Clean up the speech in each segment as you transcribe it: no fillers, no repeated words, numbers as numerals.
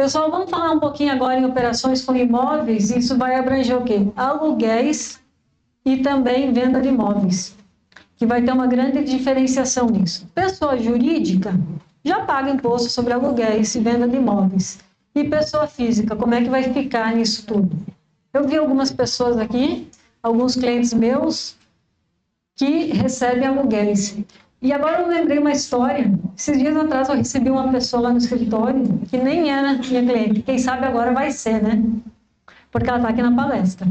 Pessoal, vamos falar um pouquinho agora em operações com imóveis. Isso vai abranger o quê? Aluguéis e também venda de imóveis, que vai ter uma grande diferenciação nisso. Pessoa jurídica já paga imposto sobre aluguéis e venda de imóveis. E pessoa física, como é que vai ficar nisso tudo? Eu vi algumas pessoas aqui, alguns clientes meus, que recebem aluguéis. E agora eu lembrei uma história. Esses dias atrás eu recebi uma pessoa lá no escritório, que nem era minha cliente. Quem sabe agora vai ser, né? Porque ela está aqui na palestra.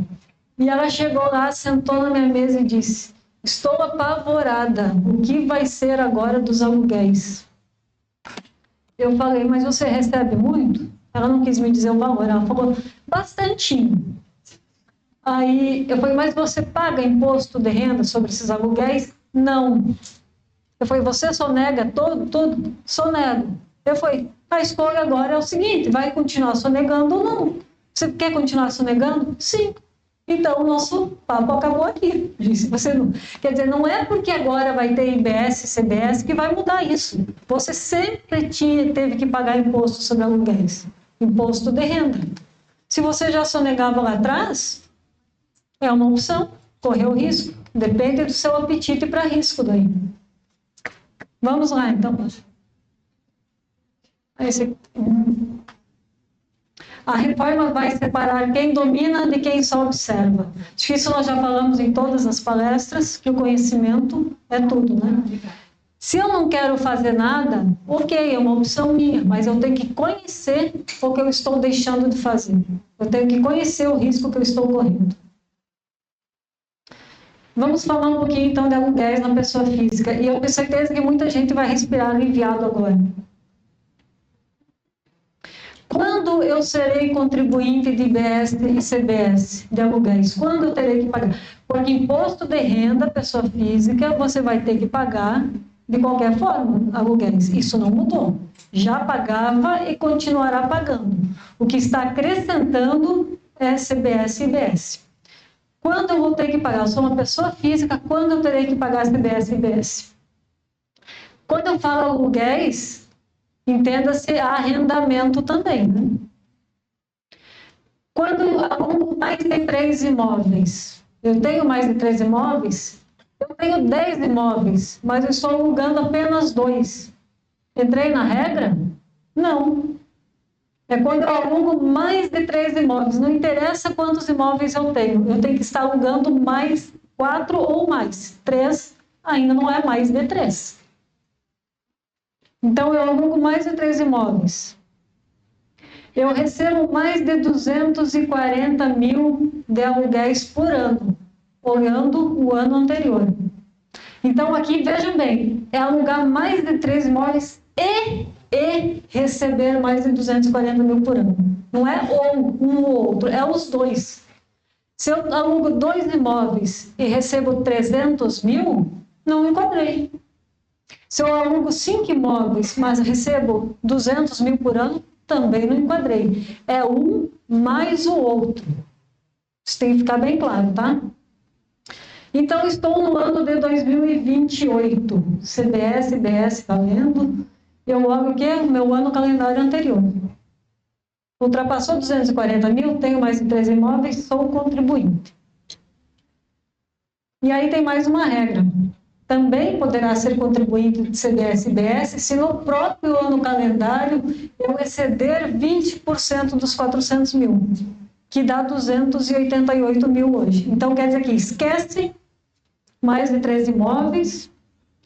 E ela chegou lá, sentou na minha mesa e disse: estou apavorada. O que vai ser agora dos aluguéis? Eu falei: mas você recebe muito? Ela não quis me dizer o valor. Ela falou: bastantinho. Aí eu falei: mas você paga imposto de renda sobre esses aluguéis? Não. Eu falei: você sonega todo? Sonego. Eu falei: a escolha agora é o seguinte: vai continuar sonegando ou não? Você quer continuar sonegando? Sim. Então, o nosso papo acabou aqui. Você não... Quer dizer, não é porque agora vai ter IBS, CBS que vai mudar isso. Você sempre teve que pagar imposto sobre aluguéis, imposto de renda. Se você já sonegava lá atrás, é uma opção, correr o risco. Depende do seu apetite para risco daí. Vamos lá, então. A reforma vai separar quem domina de quem só observa. Acho que isso nós já falamos em todas as palestras, que o conhecimento é tudo, né? Se eu não quero fazer nada, ok, é uma opção minha, mas eu tenho que conhecer o que eu estou deixando de fazer. Eu tenho que conhecer o risco que eu estou correndo. Vamos falar um pouquinho, então, de aluguéis na pessoa física. E eu tenho certeza que muita gente vai respirar aliviado agora. Quando eu serei contribuinte de IBS e CBS de aluguéis? Quando eu terei que pagar? Porque imposto de renda, pessoa física, você vai ter que pagar de qualquer forma, aluguéis. Isso não mudou. Já pagava e continuará pagando. O que está acrescentando é CBS e IBS. Quando eu vou ter que pagar? Eu sou uma pessoa física, quando eu terei que pagar CBS e IBS? Quando eu falo aluguéis, entenda-se arrendamento também, né? Quando eu alugo mais de 3 imóveis, eu tenho mais de 3 imóveis, eu tenho 10 imóveis, mas eu estou alugando apenas 2. Entrei na regra? Não. É quando eu alugo mais de 3 imóveis, não interessa quantos imóveis eu tenho que estar alugando mais 4 ou mais. 3 ainda não é mais de 3. Então, eu alugo mais de 3 imóveis. Eu recebo mais de 240 mil de aluguéis por ano, olhando o ano anterior. Então, aqui, vejam bem, é alugar mais de 3 imóveis e receber mais de 240 mil por ano. Não é ou um ou outro, é os dois. Se eu alugo 2 imóveis e recebo 300 mil, não enquadrei. Se eu alugo 5 imóveis, mas recebo 200 mil por ano, também não enquadrei. É um mais o outro. Isso tem que ficar bem claro, tá? Então, estou no ano de 2028. CBS, IBS, está vendo? Eu olho o quê? O meu ano calendário anterior. Ultrapassou 240 mil, tenho mais de 3 imóveis, sou contribuinte. E aí tem mais uma regra. Também poderá ser contribuinte de CBS e IBS se no próprio ano calendário eu exceder 20% dos 400 mil, que dá 288 mil hoje. Então, quer dizer que esquece mais de 3 imóveis,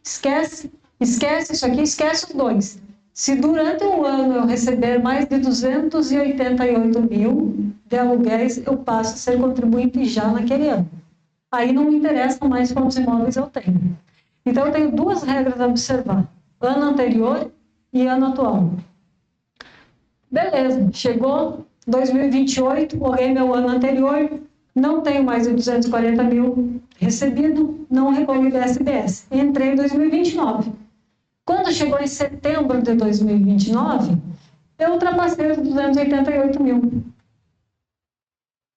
esquece isso aqui, esquece os 2. Se durante um ano eu receber mais de 288 mil de aluguéis, eu passo a ser contribuinte já naquele ano. Aí não me interessa mais quantos imóveis eu tenho. Então, eu tenho 2 regras a observar. Ano anterior e ano atual. Beleza, chegou 2028, olhei meu ano anterior, não tenho mais de 240 mil recebido, não recolho IBS. Entrei em 2029. Quando chegou em setembro de 2029, eu ultrapassei os 288 mil,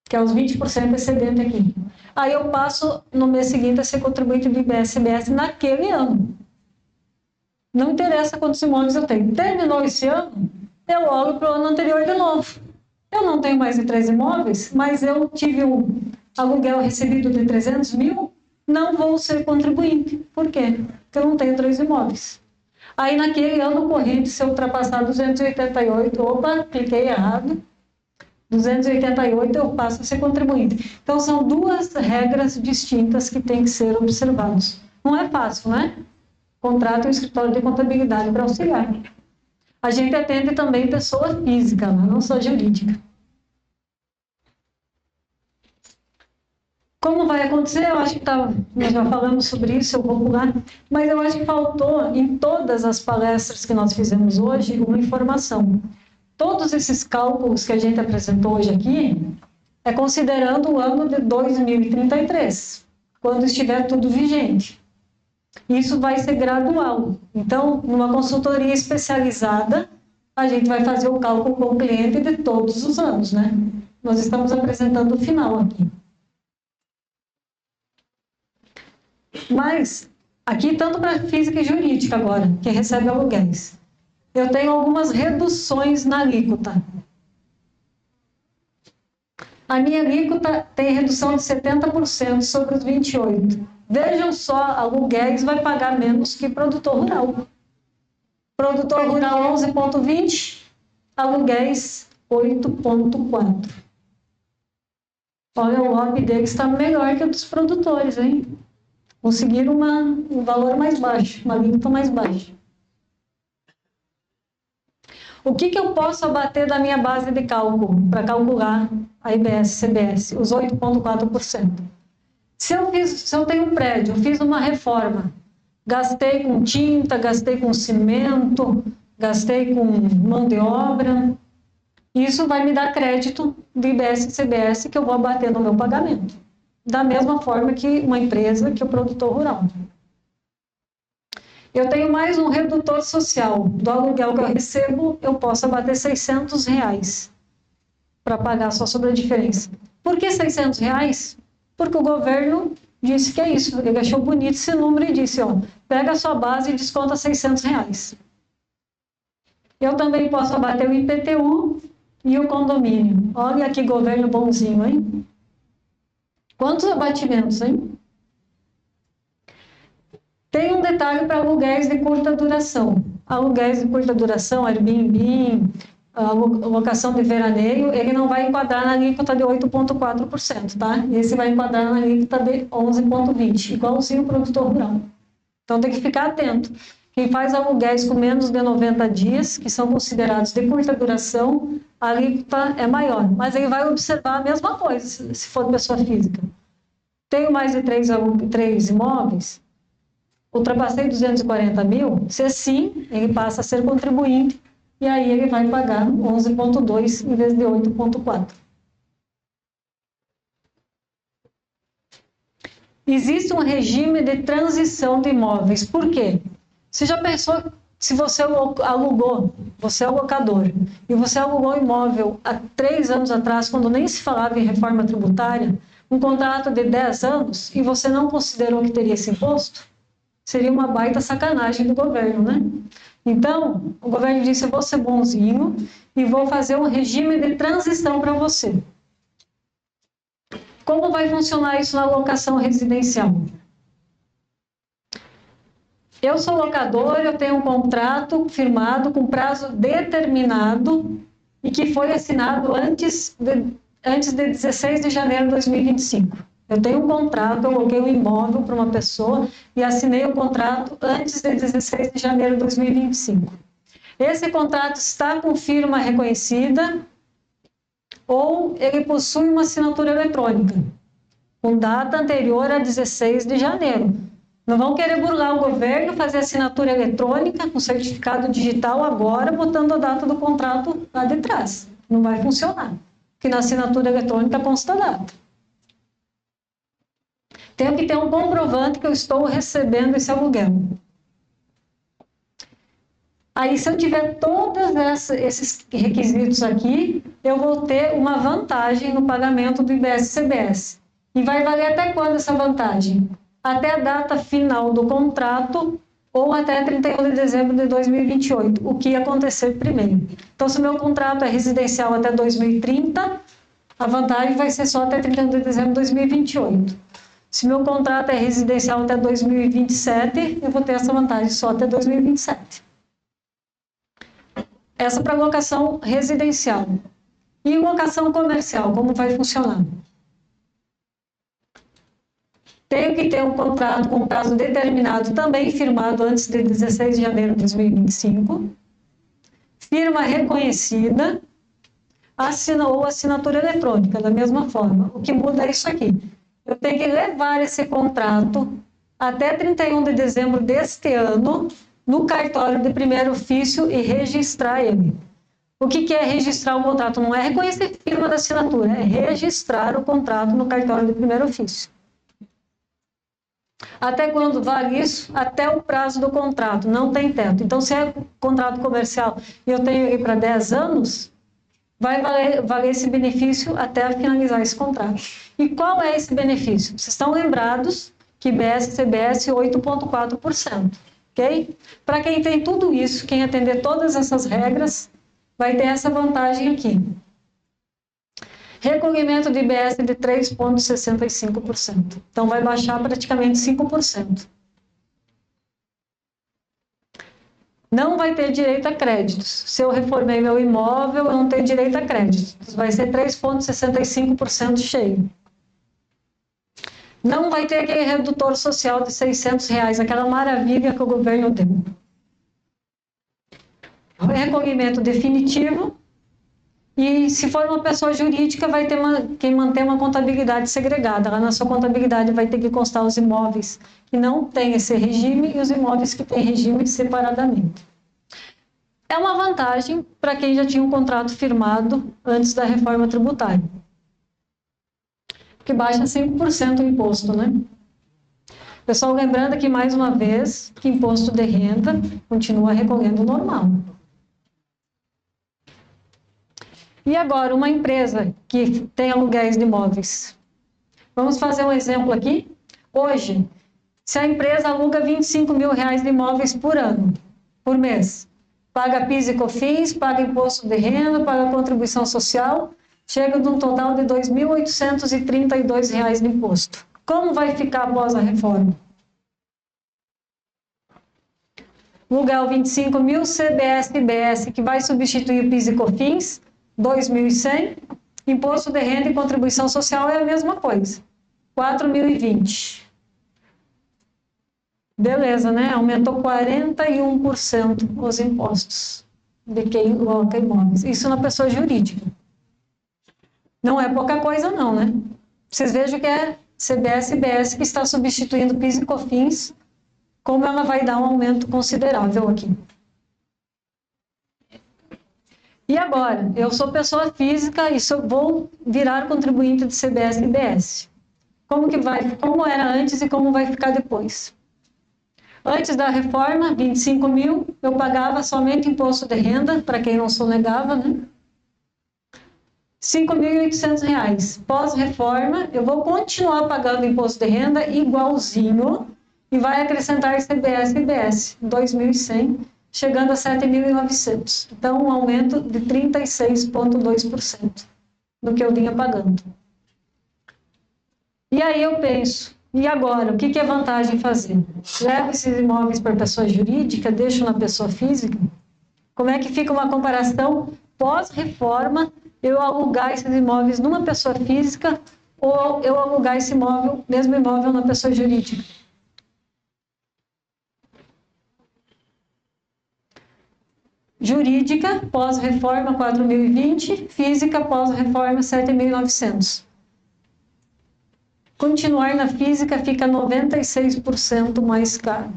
que é os 20% excedente aqui. Aí eu passo no mês seguinte a ser contribuinte do IBS e CBS naquele ano. Não interessa quantos imóveis eu tenho. Terminou esse ano, eu olho para o ano anterior de novo. Eu não tenho mais de 3 imóveis, mas eu tive um aluguel recebido de 300 mil, não vou ser contribuinte. Por quê? Porque eu não tenho 3 imóveis. Aí, naquele ano corrente, se eu ultrapassar 288, opa, cliquei errado, 288 eu passo a ser contribuinte. Então, são duas regras distintas que têm que ser observadas. Não é fácil, né? Contrato um escritório de contabilidade para auxiliar. A gente atende também pessoa física, não só jurídica. Como vai acontecer? Eu acho que nós já falamos sobre isso, eu vou pular, mas eu acho que faltou em todas as palestras que nós fizemos hoje uma informação. Todos esses cálculos que a gente apresentou hoje aqui é considerando o ano de 2033, quando estiver tudo vigente. Isso vai ser gradual. Então, numa consultoria especializada, a gente vai fazer o cálculo com o cliente de todos os anos, né? Nós estamos apresentando o final aqui. Mas, aqui, tanto para física e jurídica agora, que recebe aluguéis, eu tenho algumas reduções na alíquota. A minha alíquota tem redução de 70% sobre os 28%. Vejam só, aluguéis vai pagar menos que produtor rural. Produtor rural 11,20%, aluguéis 8,4%. Olha, o lobby deles está melhor que o dos produtores, hein? Conseguiram um valor mais baixo, uma alíquota mais baixa. O que eu posso abater da minha base de cálculo para calcular a IBS-CBS? Os 8,4%. Se eu tenho um prédio, eu fiz uma reforma, gastei com tinta, gastei com cimento, gastei com mão de obra, isso vai me dar crédito do IBS-CBS que eu vou abater no meu pagamento. Da mesma forma que uma empresa, que o produtor rural. Eu tenho mais um redutor social. Do aluguel que eu recebo, eu posso abater R$600 para pagar só sobre a diferença. Por que R$600? Porque o governo disse que é isso. Ele achou bonito esse número e disse, ó, pega a sua base e desconta R$600. Eu também posso abater o IPTU e o condomínio. Olha que governo bonzinho, hein? Quantos abatimentos, hein? Tem um detalhe para aluguéis de curta duração. Aluguéis de curta duração, Airbnb, locação de veraneio, ele não vai enquadrar na alíquota de 8,4%, tá? Esse vai enquadrar na alíquota de 11,20%, igualzinho o produtor rural. Então tem que ficar atento. Quem faz aluguéis com menos de 90 dias, que são considerados de curta duração, a alíquota é maior. Mas ele vai observar a mesma coisa, se for pessoa física. Tenho mais de 3 imóveis, ultrapassei 240 mil, se sim, ele passa a ser contribuinte, e aí ele vai pagar 11,2 em vez de 8,4. Existe um regime de transição de imóveis. Por quê? Você já pensou, se você alugou, você é o locador, e você alugou um imóvel há 3 anos atrás, quando nem se falava em reforma tributária, um contrato de 10 anos, e você não considerou que teria esse imposto? Seria uma baita sacanagem do governo, né? Então, o governo disse, eu vou ser bonzinho e vou fazer um regime de transição para você. Como vai funcionar isso na locação residencial? Eu sou locador, eu tenho um contrato firmado com prazo determinado e que foi assinado antes de 16 de janeiro de 2025. Eu tenho um contrato, eu aluguei um imóvel para uma pessoa e assinei o contrato antes de 16 de janeiro de 2025. Esse contrato está com firma reconhecida ou ele possui uma assinatura eletrônica, com data anterior a 16 de janeiro. Não vão querer burlar o governo, fazer assinatura eletrônica com certificado digital agora, botando a data do contrato lá de trás. Não vai funcionar, porque na assinatura eletrônica consta a data. Tenho que ter um comprovante que eu estou recebendo esse aluguel. Aí, se eu tiver todos esses requisitos aqui, eu vou ter uma vantagem no pagamento do IBS-CBS. E vai valer até quando essa vantagem? Até a data final do contrato ou até 31 de dezembro de 2028, o que acontecer primeiro. Então, se o meu contrato é residencial até 2030, a vantagem vai ser só até 31 de dezembro de 2028. Se meu contrato é residencial até 2027, eu vou ter essa vantagem só até 2027. Essa para locação residencial. E locação comercial, como vai funcionar? Tenho que ter um contrato com prazo determinado, também firmado antes de 16 de janeiro de 2025. Firma reconhecida, ou assinatura eletrônica, da mesma forma. O que muda é isso aqui. Eu tenho que levar esse contrato até 31 de dezembro deste ano no cartório de primeiro ofício e registrar ele. O que é registrar o contrato? Não é reconhecer firma da assinatura, é registrar o contrato no cartório de primeiro ofício. Até quando vale isso? Até o prazo do contrato, não tem teto. Então, se é contrato comercial e eu tenho ele para 10 anos, vai valer esse benefício até finalizar esse contrato. E qual é esse benefício? Vocês estão lembrados que BS, CBS 8,4%, ok? Para quem tem tudo isso, quem atender todas essas regras, vai ter essa vantagem aqui. Recolhimento de IBS de 3,65%. Então, vai baixar praticamente 5%. Não vai ter direito a créditos. Se eu reformei meu imóvel, eu não tenho direito a créditos. Vai ser 3,65% cheio. Não vai ter aquele redutor social de R$600, aquela maravilha que o governo deu. Recolhimento definitivo. E se for uma pessoa jurídica, vai ter que manter uma contabilidade segregada. Lá na sua contabilidade vai ter que constar os imóveis que não têm esse regime e os imóveis que têm regime separadamente. É uma vantagem para quem já tinha um contrato firmado antes da reforma tributária. Que baixa 5% o imposto, né? Pessoal, lembrando aqui mais uma vez que imposto de renda continua recolhendo normal. E agora, uma empresa que tem aluguéis de imóveis. Vamos fazer um exemplo aqui. Hoje, se a empresa aluga R$25 mil de imóveis por ano, por mês, paga PIS e COFINS, paga imposto de renda, paga contribuição social, chega de um total de R$2.832 de imposto. Como vai ficar após a reforma? Aluguel 25 mil, CBS e IBS, que vai substituir o PIS e COFINS, 2.100, imposto de renda e contribuição social é a mesma coisa, 4.020. Beleza, né? Aumentou 41% os impostos de quem loca imóveis. Isso na pessoa jurídica. Não é pouca coisa não, né? Vocês vejam que é CBS e IBS que está substituindo PIS e COFINS, como ela vai dar um aumento considerável aqui. E agora, eu sou pessoa física e vou virar contribuinte de CBS e IBS. Como era antes e como vai ficar depois? Antes da reforma, 25 mil, eu pagava somente imposto de renda, para quem não sonegava, né? R$5.800. Pós-reforma, eu vou continuar pagando imposto de renda igualzinho e vai acrescentar CBS e IBS, 2.100, chegando a 7.900. Então, um aumento de 36,2% do que eu vinha pagando. E aí eu penso, e agora, o que é vantagem fazer? Levo esses imóveis para pessoa jurídica, deixo na pessoa física? Como é que fica uma comparação pós-reforma, eu alugar esses imóveis numa pessoa física ou eu alugar esse imóvel, mesmo imóvel, na pessoa jurídica? Jurídica, pós-reforma, 4.020. Física, pós-reforma, 7.900. Continuar na física fica 96% mais caro.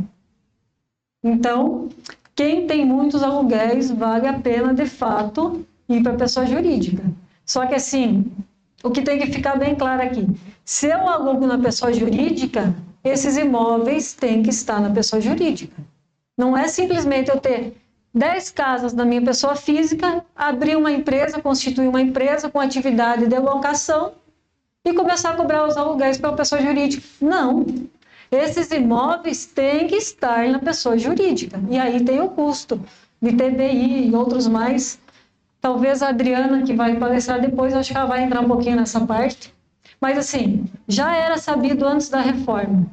Então, quem tem muitos aluguéis, vale a pena, de fato, ir para a pessoa jurídica. Só que, assim, o que tem que ficar bem claro aqui, se eu alugo na pessoa jurídica, esses imóveis têm que estar na pessoa jurídica. Não é simplesmente eu ter 10 casas na minha pessoa física, abrir uma empresa, constituir uma empresa com atividade de locação e começar a cobrar os aluguéis para a pessoa jurídica. Não. Esses imóveis têm que estar na pessoa jurídica. E aí tem o custo de TBI e outros mais. Talvez a Adriana, que vai palestrar depois, acho que ela vai entrar um pouquinho nessa parte. Mas assim, já era sabido antes da reforma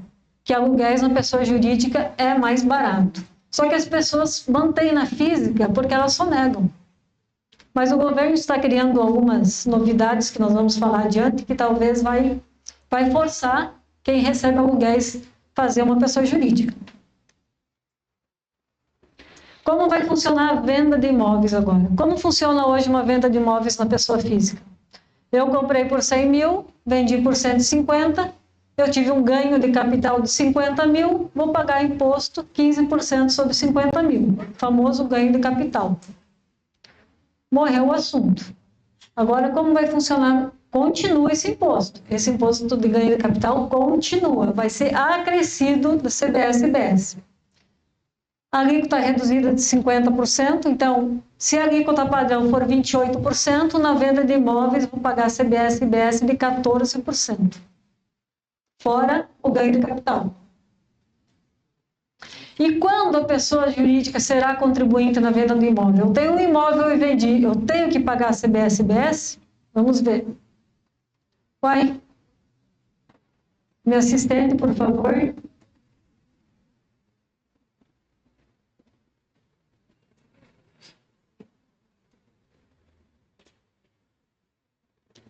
que aluguéis na pessoa jurídica é mais barato. Só que as pessoas mantêm na física porque elas sonegam. Mas o governo está criando algumas novidades que nós vamos falar adiante, que talvez vai forçar quem recebe aluguéis fazer uma pessoa jurídica. Como vai funcionar a venda de imóveis agora? Como funciona hoje uma venda de imóveis na pessoa física? Eu comprei por 100 mil, vendi por 150, eu tive um ganho de capital de 50 mil, vou pagar imposto 15% sobre 50 mil, famoso ganho de capital. Morreu o assunto. Agora, como vai funcionar? Continua esse imposto. Esse imposto de ganho de capital continua, vai ser acrescido do CBS-IBS. A alíquota reduzida de 50%, então, se a alíquota padrão for 28%, na venda de imóveis vou pagar CBS-IBS de 14%, fora o ganho de capital. E quando a pessoa jurídica será contribuinte na venda do imóvel? Eu tenho um imóvel e vendi, eu tenho que pagar CBS-IBS? Vamos ver. Vai. Meu assistente, por favor.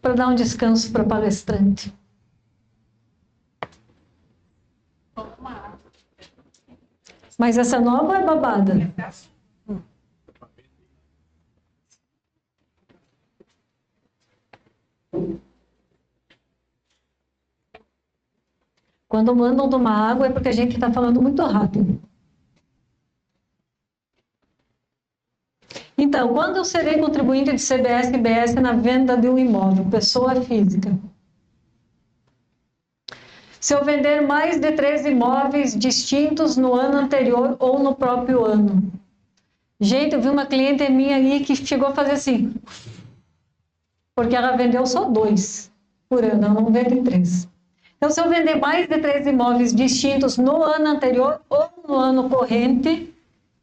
Para dar um descanso para o palestrante. Mas essa nova é babada. Quando mandam tomar água é porque a gente está falando muito rápido. Então, quando eu serei contribuinte de CBS-IBS na venda de um imóvel, pessoa física? Se eu vender mais de 3 imóveis distintos no ano anterior ou no próprio ano. Gente, eu vi uma cliente minha aí que chegou a fazer assim, porque ela vendeu só 2 por ano, ela não vende 3. Então, se eu vender mais de 3 imóveis distintos no ano anterior ou no ano corrente,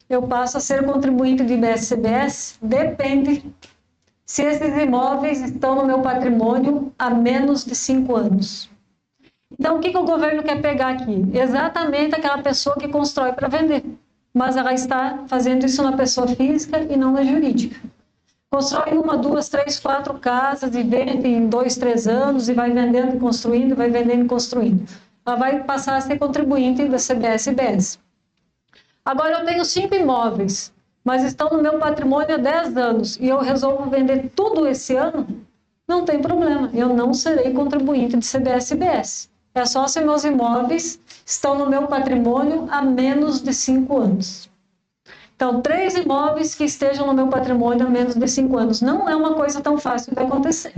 eu passo a ser contribuinte de IBS-CBS? Depende se esses imóveis estão no meu patrimônio há menos de 5 anos. Então, o que o governo quer pegar aqui? Exatamente aquela pessoa que constrói para vender, mas ela está fazendo isso na pessoa física e não na jurídica. Constrói 1, 2, 3, 4 casas e vende em 2, 3 anos e vai vendendo e construindo, vai vendendo e construindo. Ela vai passar a ser contribuinte da CBS-IBS. Agora, eu tenho 5 imóveis, mas estão no meu patrimônio há 10 anos e eu resolvo vender tudo esse ano, não tem problema, eu não serei contribuinte de CBS-IBS. É só se meus imóveis estão no meu patrimônio há menos de 5 anos. Então, 3 imóveis que estejam no meu patrimônio há menos de 5 anos. Não é uma coisa tão fácil de acontecer.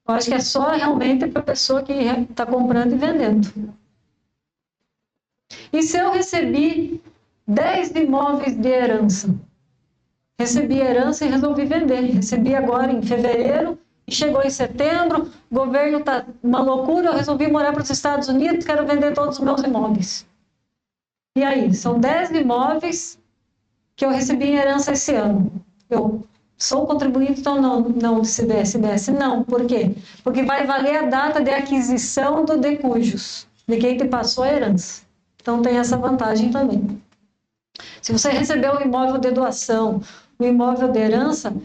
Eu acho que é só realmente para a pessoa que está comprando e vendendo. E se eu recebi 10 imóveis de herança? Recebi herança e resolvi vender. Recebi agora em fevereiro e chegou em setembro. O governo está uma loucura. Eu resolvi morar para os Estados Unidos. Quero vender todos os meus imóveis. E aí? São 10 imóveis que eu recebi em herança esse ano. Eu sou contribuinte, então não de CBS-IBS? Não. Por quê? Porque vai valer a data de aquisição do de cujos, de quem te passou a herança. Então tem essa vantagem também. Se você recebeu um imóvel de doação, um imóvel de herança,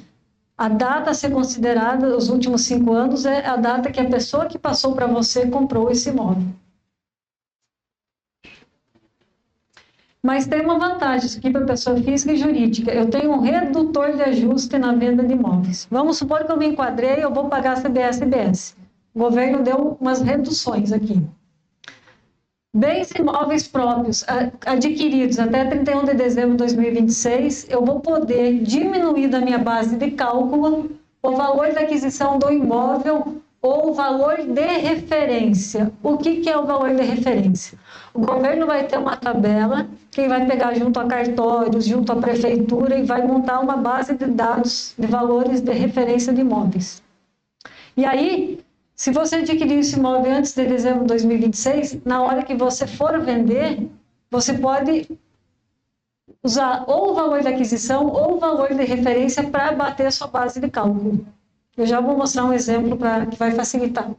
a data a ser considerada, os últimos 5 anos, é a data que a pessoa que passou para você comprou esse imóvel. Mas tem uma vantagem isso aqui para pessoa física e jurídica. Eu tenho um redutor de ajuste na venda de imóveis. Vamos supor que eu me enquadrei, eu vou pagar CBS-IBS. O governo deu umas reduções aqui. Bens imóveis próprios adquiridos até 31 de dezembro de 2026, eu vou poder diminuir da minha base de cálculo o valor da aquisição do imóvel ou o valor de referência. O que é o valor de referência? O governo vai ter uma tabela, quem vai pegar junto a cartórios, junto à prefeitura e vai montar uma base de dados de valores de referência de imóveis. E aí, Se você adquirir esse imóvel antes de dezembro de 2026, na hora que você for vender, você pode usar ou o valor da aquisição ou o valor de referência para bater a sua base de cálculo. Eu já vou mostrar um exemplo que vai facilitar.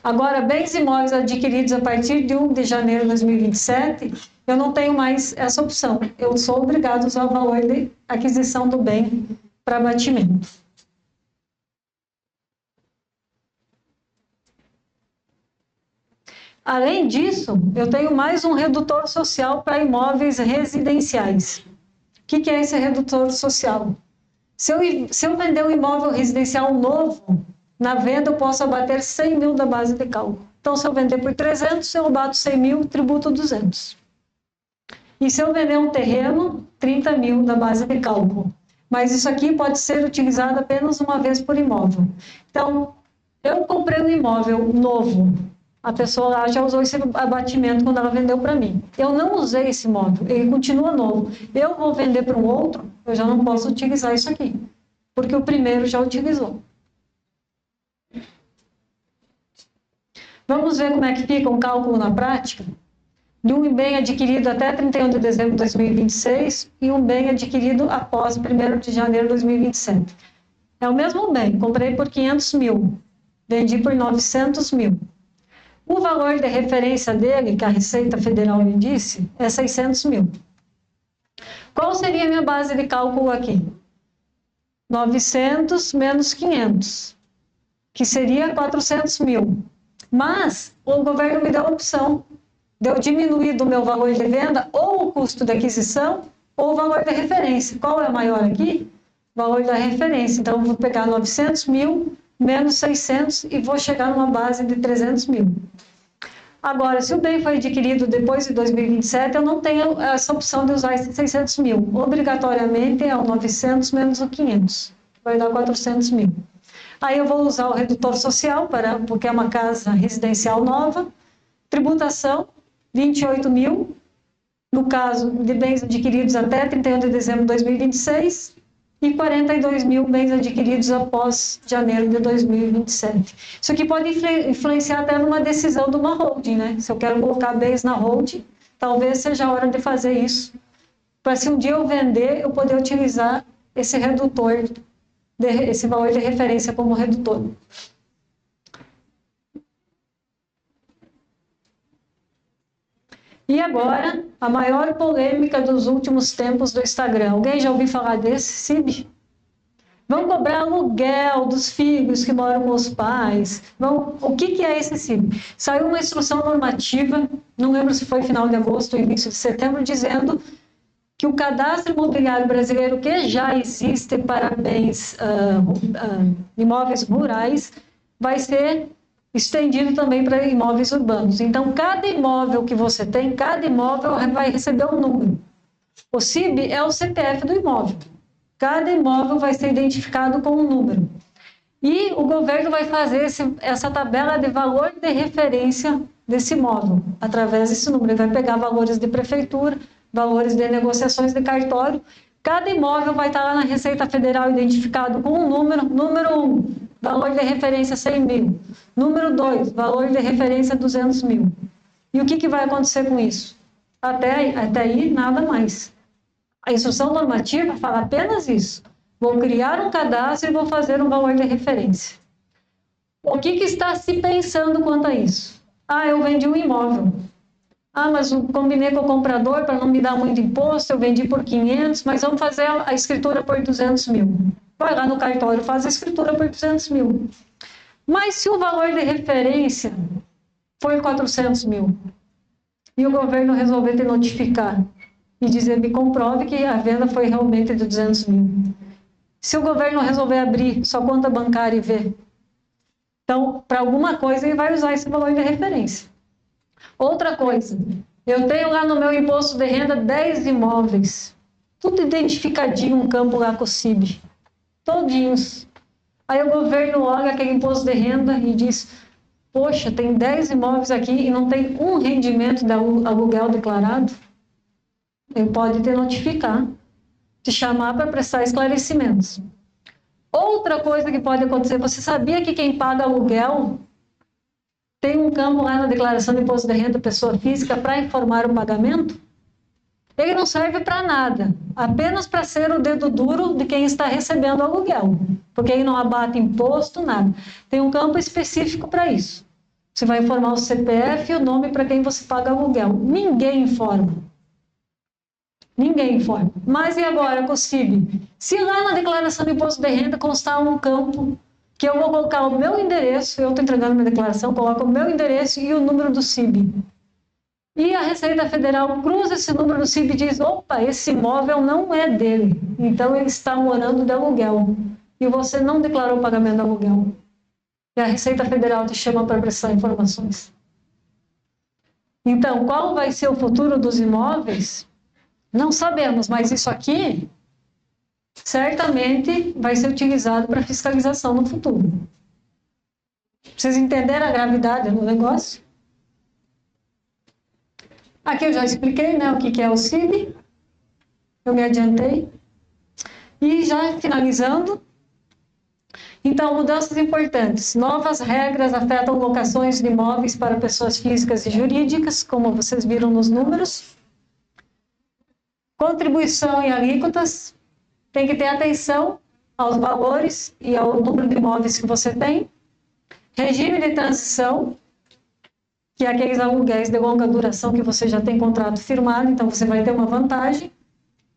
Agora, bens imóveis adquiridos a partir de 1 de janeiro de 2027, eu não tenho mais essa opção. Eu sou obrigado a usar o valor de aquisição do bem para abatimento. Além disso, eu tenho mais um redutor social para imóveis residenciais. O que é esse redutor social? Se eu vender um imóvel residencial novo, na venda eu posso abater 100 mil da base de cálculo. Então, se eu vender por 300, eu abato 100 mil, tributo 200. E se eu vender um terreno, 30 mil da base de cálculo. Mas isso aqui pode ser utilizado apenas uma vez por imóvel. Então, eu comprei um imóvel novo. A pessoa lá já usou esse abatimento quando ela vendeu para mim. Eu não usei esse imóvel, ele continua novo. Eu vou vender para um outro, eu já não posso utilizar isso aqui, porque o primeiro já utilizou. Vamos ver como é que fica um cálculo na prática de um bem adquirido até 31 de dezembro de 2026 e um bem adquirido após 1º de janeiro de 2027. É o mesmo bem, comprei por 500 mil, vendi por 900 mil. O valor de referência dele, que a Receita Federal me disse, é 600 mil. Qual seria a minha base de cálculo aqui? 900 menos 500, que seria 400 mil. Mas o governo me deu a opção de eu diminuir do meu valor de venda ou o custo de aquisição ou o valor da referência. Qual é maior aqui? O valor da referência. Então, eu vou pegar 900 mil menos 600 e vou chegar numa base de 300 mil. Agora, se o bem foi adquirido depois de 2027, eu não tenho essa opção de usar esses 600 mil. Obrigatoriamente é o 900 menos o 500, vai dar 400 mil. Aí eu vou usar o redutor social, porque é uma casa residencial nova. Tributação, 28 mil, no caso de bens adquiridos até 31 de dezembro de 2026, e 42 mil bens adquiridos após janeiro de 2027. Isso aqui pode influenciar até numa decisão de uma holding, né? Se eu quero colocar bens na holding, talvez seja a hora de fazer isso, para se um dia eu vender, eu poder utilizar esse redutor, esse valor de referência como redutor. E agora, a maior polêmica dos últimos tempos do Instagram. Alguém já ouviu falar desse CIB? Vão cobrar aluguel dos filhos que moram com os pais. O que é esse CIB? Saiu uma instrução normativa, não lembro se foi final de agosto ou início de setembro, dizendo que o cadastro imobiliário brasileiro, que já existe para bens imóveis rurais, vai ser estendido também para imóveis urbanos. Então, cada imóvel que você tem, cada imóvel vai receber um número. O CIB é o CPF do imóvel. Cada imóvel vai ser identificado com um número. E o governo vai fazer essa tabela de valor de referência desse imóvel, através desse número. Ele vai pegar valores de prefeitura, valores de negociações de cartório. Cada imóvel vai estar lá na Receita Federal identificado com um número. Número 1, valor de referência 100 mil. Número 2, valor de referência 200 mil. E o que vai acontecer com isso? Até aí, nada mais. A instrução normativa fala apenas isso. Vou criar um cadastro e vou fazer um valor de referência. O que está se pensando quanto a isso? Eu vendi um imóvel. Mas eu combinei com o comprador para não me dar muito imposto, eu vendi por 500, mas vamos fazer a escritura por 200 mil. Vai lá no cartório, faz a escritura por 200 mil. Mas se o valor de referência for 400 mil e o governo resolver te notificar e dizer, me comprove que a venda foi realmente de 200 mil. Se o governo resolver abrir sua conta bancária e ver, então, para alguma coisa, ele vai usar esse valor de referência. Outra coisa, eu tenho lá no meu imposto de renda 10 imóveis, tudo identificadinho, um campo lá com o CIB, todinhos. Aí o governo olha aquele imposto de renda e diz, poxa, tem 10 imóveis aqui e não tem um rendimento de aluguel declarado. Ele pode te notificar, te chamar para prestar esclarecimentos. Outra coisa que pode acontecer, você sabia que quem paga aluguel tem um campo lá na declaração de imposto de renda pessoa física para informar o pagamento? Ele não serve para nada, apenas para ser o dedo duro de quem está recebendo o aluguel, porque aí não abate imposto, nada. Tem um campo específico para isso. Você vai informar o CPF e o nome para quem você paga aluguel. Ninguém informa. Ninguém informa. Mas e agora com o CIB? Se lá na declaração de imposto de renda constar um campo que eu vou colocar o meu endereço, eu estou entregando minha declaração, coloco o meu endereço e o número do CIB. E a Receita Federal cruza esse número do CIB e diz, opa, esse imóvel não é dele, então ele está morando de aluguel. E você não declarou o pagamento do aluguel. E a Receita Federal te chama para prestar informações. Então, qual vai ser o futuro dos imóveis? Não sabemos, mas isso aqui certamente vai ser utilizado para fiscalização no futuro. Vocês entenderam a gravidade do negócio? Aqui eu já expliquei, né, o que é o CIB. Eu me adiantei. E já finalizando. Então, mudanças importantes. Novas regras afetam locações de imóveis para pessoas físicas e jurídicas, como vocês viram nos números. Contribuição e alíquotas. Tem que ter atenção aos valores e ao número de imóveis que você tem. Regime de transição, que é aqueles aluguéis de longa duração que você já tem contrato firmado, então você vai ter uma vantagem.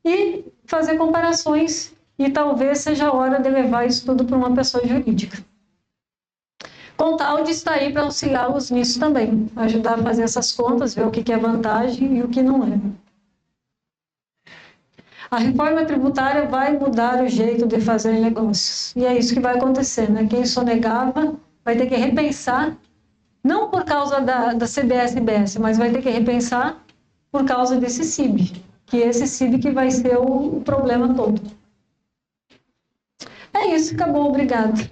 E fazer comparações, e talvez seja a hora de levar isso tudo para uma pessoa jurídica. Contaud está aí para auxiliá-los nisso também, ajudar a fazer essas contas, ver o que é vantagem e o que não é. A reforma tributária vai mudar o jeito de fazer negócios. E é isso que vai acontecer, né? Quem sonegava vai ter que repensar, não por causa da CBS e BS, mas vai ter que repensar por causa desse CIB, que esse CIB que vai ser o problema todo. É isso, acabou, obrigado.